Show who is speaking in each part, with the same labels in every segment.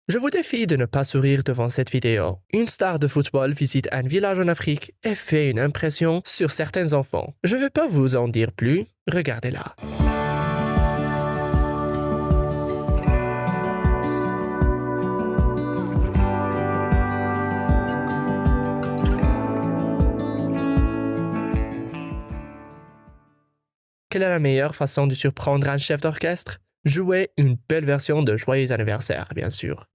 Speaker 1: Je vous défie de ne pas sourire devant cette vidéo. Une star de football visite un village en Afrique et fait une impression sur certains enfants. Je ne vais pas vous en dire plus, regardez-la. Quelle est la meilleure façon de surprendre un chef d'orchestre? Jouer une belle version de Joyeux anniversaire, bien sûr.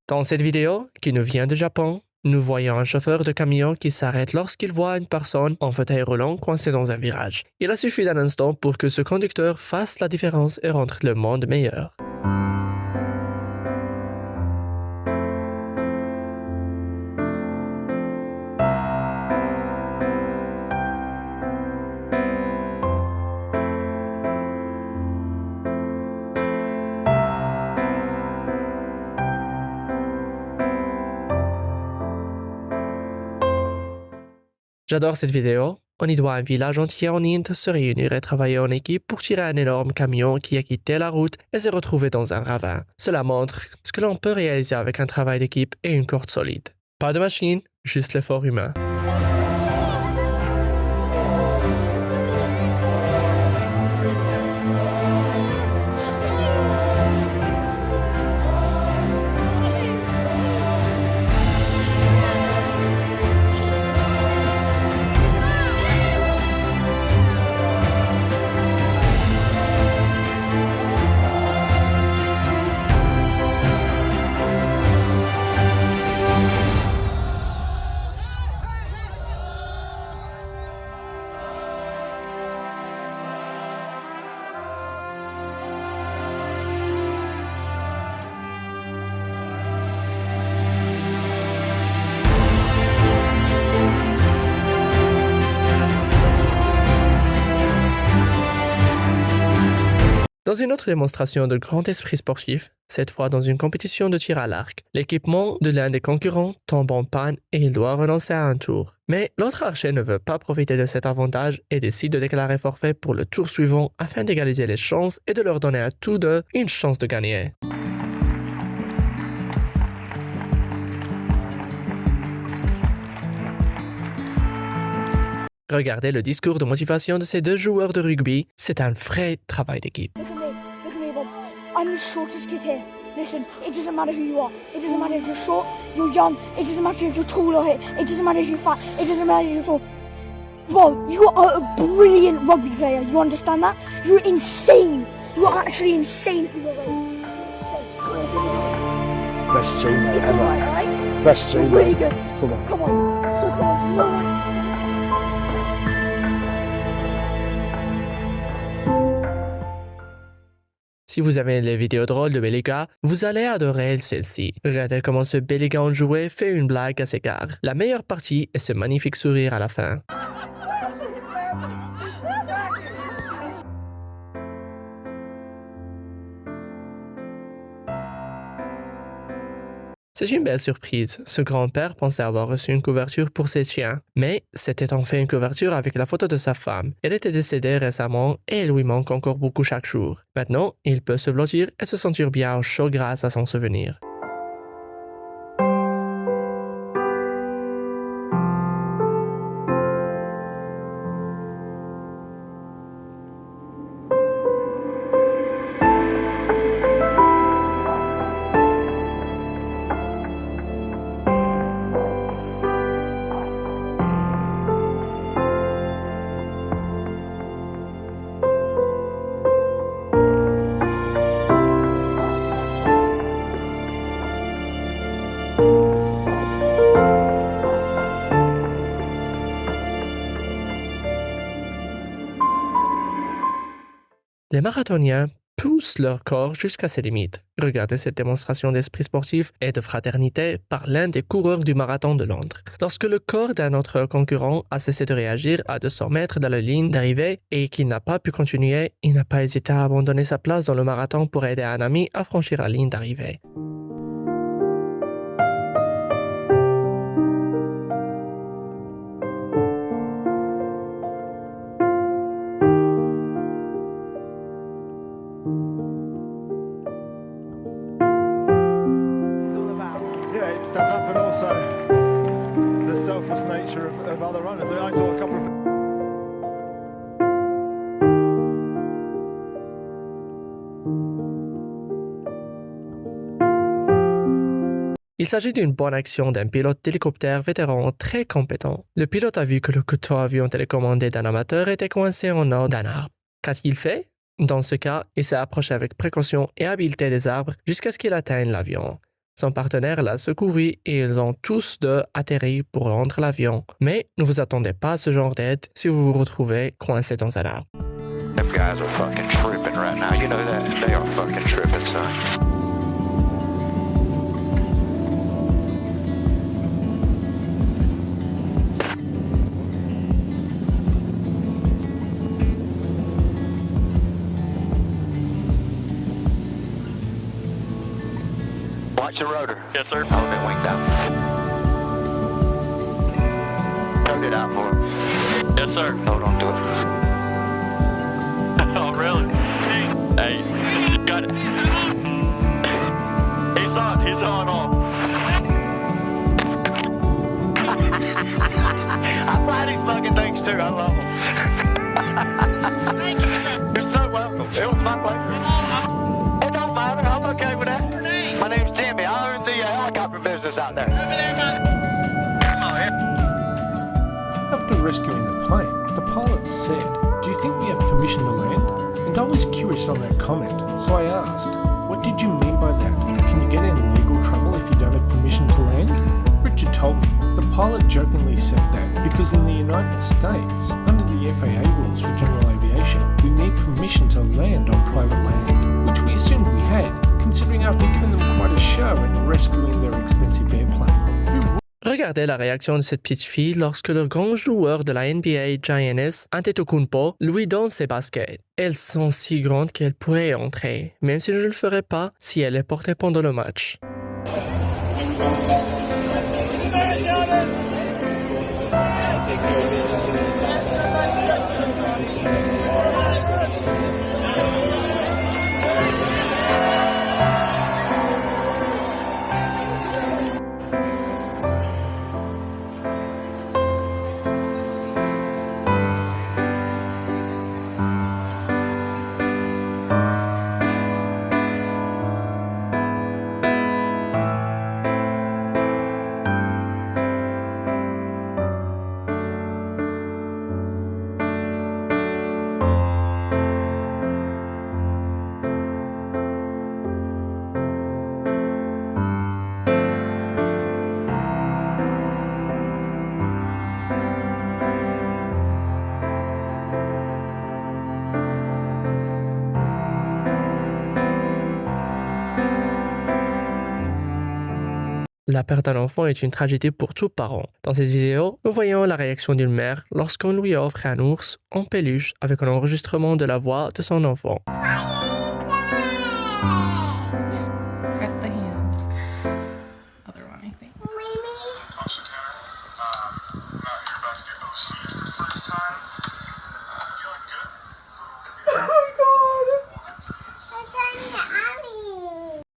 Speaker 1: Dans cette vidéo, qui nous vient du Japon, nous voyons un chauffeur de camion qui s'arrête lorsqu'il voit une personne en fauteuil roulant coincée dans un virage. Il a suffi d'un instant pour que ce conducteur fasse la différence et rende le monde meilleur. J'adore cette vidéo. On y doit un village entier en Inde se réunir et travailler en équipe pour tirer un énorme camion qui a quitté la route et s'est retrouvé dans un ravin. Cela montre ce que l'on peut réaliser avec un travail d'équipe et une corde solide. Pas de machine, juste l'effort humain. Dans une autre démonstration de grand esprit sportif, cette fois dans une compétition de tir à l'arc, l'équipement de l'un des concurrents tombe en panne et il doit renoncer à un tour. Mais l'autre archer ne veut pas profiter de cet avantage et décide de déclarer forfait pour le tour suivant afin d'égaliser les chances et de leur donner à tous deux une chance de gagner. Regardez le discours de motivation de ces deux joueurs de rugby, c'est un vrai travail d'équipe.
Speaker 2: Look at me, Bob. I'm the shortest kid here. Listen, it doesn't matter who you are. It doesn't matter if you're short, you're young. It doesn't matter if you're tall or hit. It doesn't matter if you're fat. It doesn't matter if you're tall. Bob, you are a brilliant rugby player. You understand that? You're insane. You are actually insane for your age.
Speaker 3: Best teammate
Speaker 2: It's
Speaker 3: ever.
Speaker 2: alright, alright?
Speaker 3: Best
Speaker 2: You're
Speaker 3: teammate.
Speaker 2: really good.
Speaker 3: Come on.
Speaker 2: Come on. Come on. Come on.
Speaker 1: Si vous avez les vidéos drôles de Bellica, vous allez adorer celle-ci. Regardez comment ce Bellica joué fait une blague à ses gars. La meilleure partie est ce magnifique sourire à la fin. C'est une belle surprise. Ce grand-père pensait avoir reçu une couverture pour ses chiens, mais c'était en fait une couverture avec la photo de sa femme. Elle était décédée récemment et il lui manque encore beaucoup chaque jour. Maintenant, il peut se blottir et se sentir bien au chaud grâce à son souvenir. Les marathoniens poussent leur corps jusqu'à ses limites. Regardez cette démonstration d'esprit sportif et de fraternité par l'un des coureurs du marathon de Londres. Lorsque le corps d'un autre concurrent a cessé de réagir à 200 mètres de la ligne d'arrivée et qu'il n'a pas pu continuer, il n'a pas hésité à abandonner sa place dans le marathon pour aider un ami à franchir la ligne d'arrivée.
Speaker 3: Stands up and also the selfless nature of other runners. I saw a couple of
Speaker 1: Il s'agit d'une bonne action d'un pilote d'hélicoptère vétéran très compétent. Le pilote a vu que le couteau avion télécommandé d'un amateur était coincé en haut d'un arbre. Qu'a-t-il fait? Dans ce cas, il s'est approché avec précaution et habileté des arbres jusqu'à ce qu'il atteigne l'avion. Son partenaire l'a secouru et ils ont tous deux atterri pour rendre l'avion. Mais ne vous attendez pas à ce genre d'aide si vous vous retrouvez coincé dans un arbre.
Speaker 4: Them guys are fucking tripping right now. You know that? They are fucking tripping, son. Watch the rotor. Yes, sir. Hold that wing down. Hold it out for him. Yes, sir. Hold on to it. Oh, really? Hey, you got it. He's on. He's on off. I fly these fucking things too. I love them.
Speaker 2: Thank you, sir.
Speaker 4: You're so welcome. It was my pleasure. It don't matter. I'm okay with that. My name's Jimmy. I earned the helicopter business out there.
Speaker 5: After rescuing the plane, the pilot said, "Do you think we have permission to land?" And I was curious on that comment, so I asked, "What did you mean by that? Can you get in legal trouble if you don't have permission to land?" Richard told me the pilot jokingly said that because in the United States, under the FAA rules for general aviation, we need permission to land on private land, which we assumed we had, considering after giving them quite a show and rescuing their expensive airplane.
Speaker 1: Regardez la réaction de cette petite fille lorsque le grand joueur de la NBA, Giannis Antetokounmpo, lui donne ses baskets. Elles sont si grandes qu'elles pourraient entrer, même si je ne le ferais pas si elle les portait pendant le match. La perte d'un enfant est une tragédie pour tout parent. Dans cette vidéo, nous voyons la réaction d'une mère lorsqu'on lui offre un ours en peluche avec un enregistrement de la voix de son enfant.
Speaker 6: Press the hand. Other one, I think.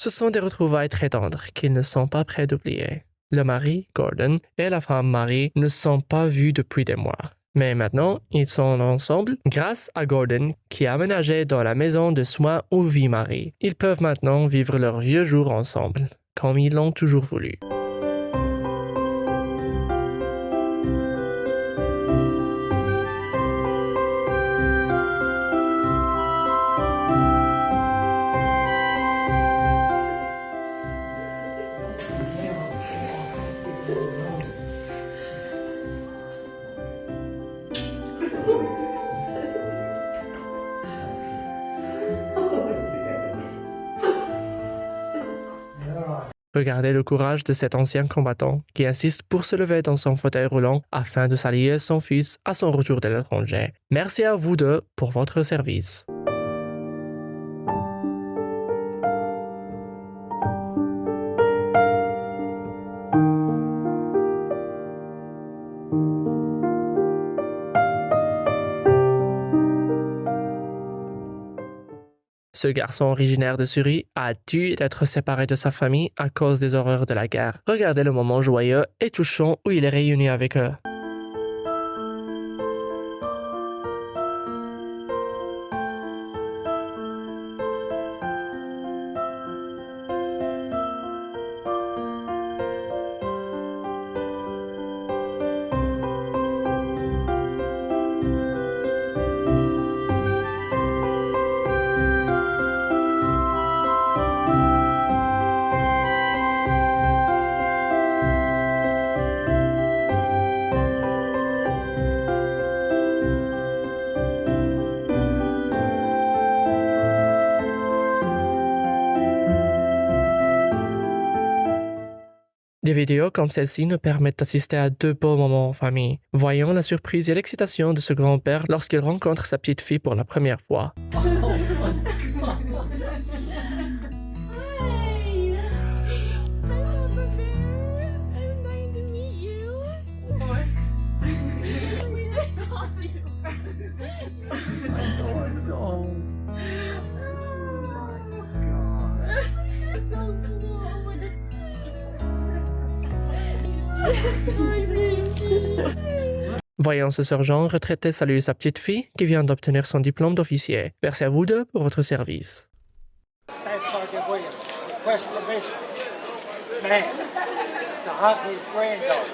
Speaker 6: Ce sont des retrouvailles très tendres qu'ils ne sont pas prêts d'oublier. Le mari, Gordon, et la femme, Marie, ne sont pas vus depuis des mois. Mais maintenant, ils sont ensemble grâce à Gordon qui a aménagé dans la maison de soins où vit Marie. Ils peuvent maintenant vivre leurs vieux jours ensemble, comme ils l'ont toujours voulu.
Speaker 1: Regardez le courage de cet ancien combattant qui insiste pour se lever dans son fauteuil roulant afin de saluer son fils à son retour de l'étranger. Merci à vous deux pour votre service. Ce garçon originaire de Surrey a dû être séparé de sa famille à cause des horreurs de la guerre. Regardez le moment joyeux et touchant où il est réuni avec eux. Des vidéos comme celle-ci nous permettent d'assister à de beaux moments en famille. Voyons la surprise et l'excitation de ce grand-père lorsqu'il rencontre sa petite fille pour la première fois. Voyons ce sergent retraité saluer sa petite fille qui vient d'obtenir son diplôme d'officier. Merci à vous deux pour votre service.
Speaker 7: Staff Sergeant Williams, request permission. Man, to hunt his granddaughter.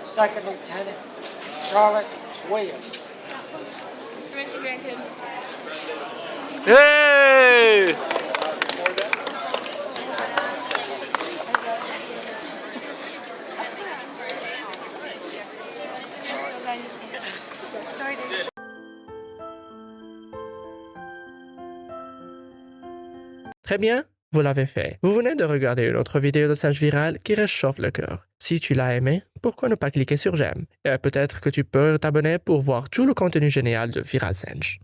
Speaker 7: Second Lieutenant Charlotte Williams.
Speaker 2: Permission granted.
Speaker 6: Hey!
Speaker 2: Sorry, dude.
Speaker 1: Très bien, vous l'avez fait. Vous venez de regarder une autre vidéo de singe viral qui réchauffe le cœur. Si tu l'as aimé, pourquoi ne pas cliquer sur j'aime? Et peut-être que tu peux t'abonner pour voir tout le contenu génial de Viral Singe.